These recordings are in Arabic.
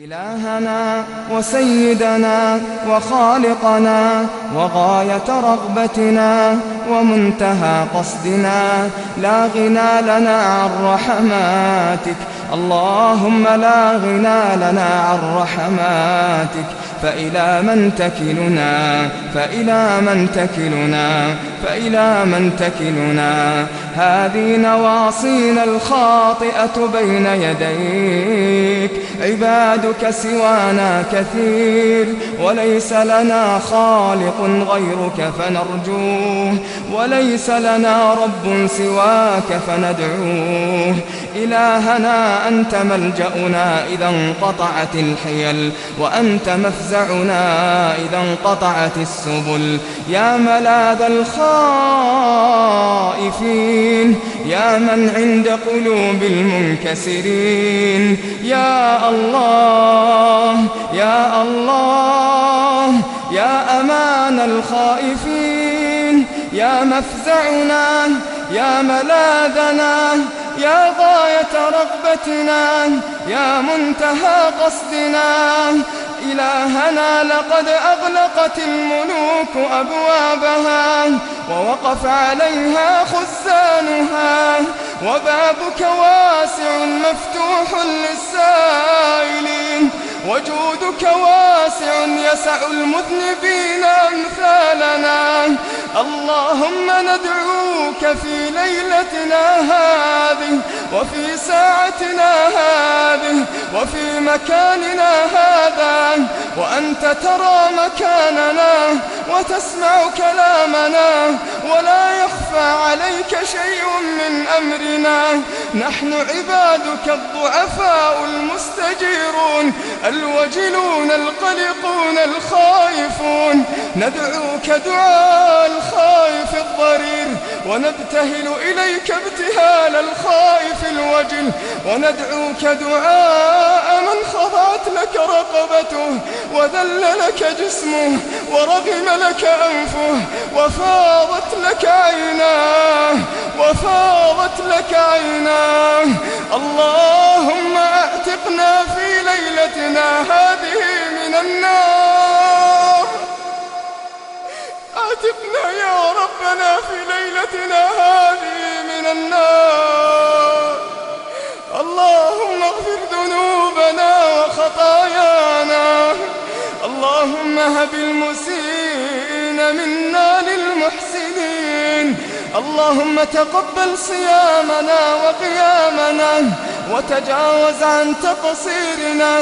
إلهنا وسيدنا وخالقنا وغاية رغبتنا ومنتهى قصدنا، لا غنى لنا عن رحماتك، اللهم لا غنى لنا عن رحماتك. فإلى من تكلنا فإلى من تكلنا فإلى من تكلنا؟ هذه نواصينا الخاطئة بين يديك، عبادك سوانا كثير، وليس لنا خالق غيرك فنرجوه، وليس لنا رب سواك فندعوه. إلهنا أنت ملجأنا إذا انقطعت الحيل، وأنت مفزعنا إذا انقطعت السبل. يا ملاذ الخائفين، يا من عند قلوب المنكسرين، يا الله يا الله، يا أمان الخائفين، يا مفزعنا، يا ملاذنا، يا غاية رغبتنا، يا منتهى قصدنا. إلهنا لقد أغلقت الملوك أبوابها ووقف عليها خزانها، وبابك واسع مفتوح للسائلين، وجودك واسع يسع المذنبين أمثالنا. اللهم ندعوك في ليلتنا هذه، وفي ساعتنا هذه، وفي مكاننا هذا، وأنت ترى مكاننا وتسمع كلامنا، ولا يخفى عليك شيء من أمرنا. نحن عبادك الضعفاء المستجيرون الوجلون القلقون الخائفون، ندعوك دعاء الخائف الضرير، ونبتهل إليك ابتهال الخائف الوجل، وندعوك دعاء من خضعت لك رقبته، وذل لك جسمه، ورغم لك أنفه، وفاضت لك عيناه، وفاضت لك عيناه. اللهم اعتقنا في ليلتنا هذه من النار، اعتقنا يا ربنا في ليلتنا هذه من النار. اللهم اغفر ذنوبنا وخطايانا، اللهم هب المسيئين منا للمحسنين. اللهم تقبل صيامنا وقيامنا، وتجاوز عن تقصيرنا،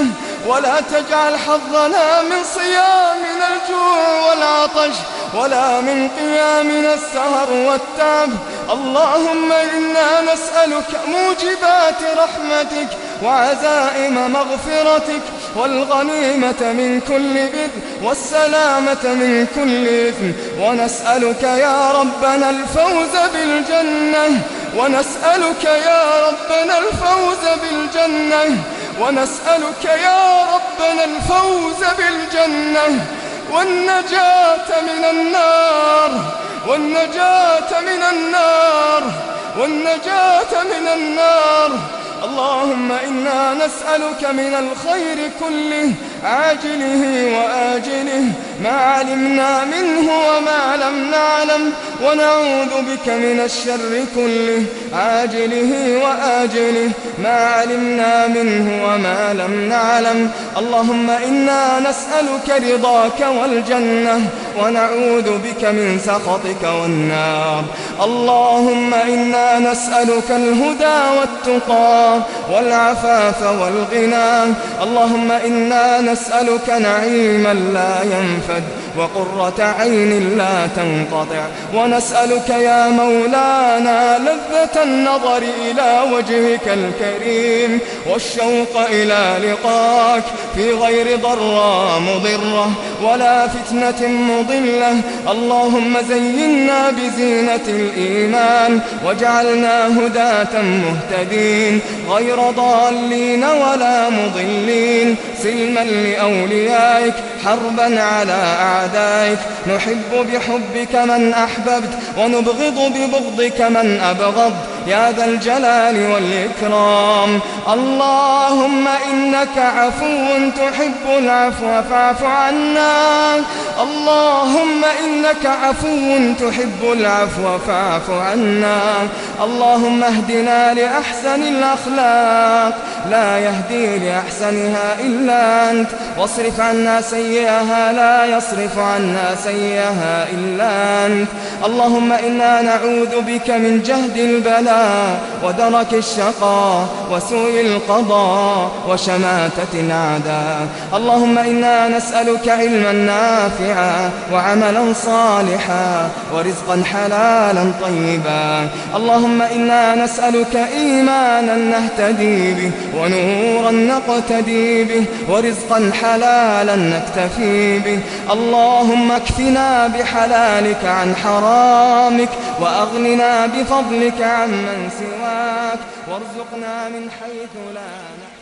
ولا تجعل حظنا من صيامنا الجوع والعطش، ولا من قيامنا السهر والتعب. اللهم إنا نسألك موجبات رحمتك وعزائم مغفرتك، والغنيمة من كل بر، والسلامة من كل إثم، ونسألك يا ربنا الفوز بالجنة، ونسألك يا ربنا الفوز بالجنة، ونسألك يا ربنا الفوز بالجنة، والنجاة من النار، والنجاة من النار، والنجاة من النار. اللهم إنا نسألك من الخير كله عاجله وآجله، ما علمنا منه وما لم نعلم، ونعوذ بك من الشر كله عاجله وآجله، ما علمنا منه وما لم نعلم. اللهم إنا نسألك رضاك والجنة، ونعوذ بك من سخطك والنار. اللهم إنا نسألك الهدى والتقى والعفاف والغنى. اللهم إنا نسألك نعيما لا ينفد، وقرة عين لا تنقطع، ونسألك يا مولانا لذة النظر إلى وجهك الكريم، والشوق إلى لقاك في غير ضراء مضرة ولا فتنة مضلة. اللهم زينا بزينة الإيمان، واجعلنا هداة مهتدين، غير ضالين ولا مضلين، سلما لأوليائك، حربا على أعدائك. نحب بحبك من أحببت، ونبغض ببغضك من أبغضت، يا ذا الجلال والإكرام. اللهم إنك عفو تحب العفو فاعف عنا. اللهم إنك عفو تحب العفو فاعف عنا. اللهم اهدنا لأحسن الأخلاق لا يهدي لأحسنها إلا أنت، واصرف عنا سيئها لا يصرف عنا سيئها إلا أنت. اللهم إنا نعوذ بك من جهد البلاء ودرك الشقاء وسوء القضاء وشماتة الأعداء. اللهم إنا نسألك علما نافعا وعملا صالحا ورزقا حلالا طيبا. اللهم إنا نسألك إيمانا نهتدي به ونورا نقتدي به ورزقا حلالا نكتفي به. اللهم اكفنا بحلالك عن حرامك وأغننا بفضلك عمن سواك وارزقنا من حيث لا نحتسب.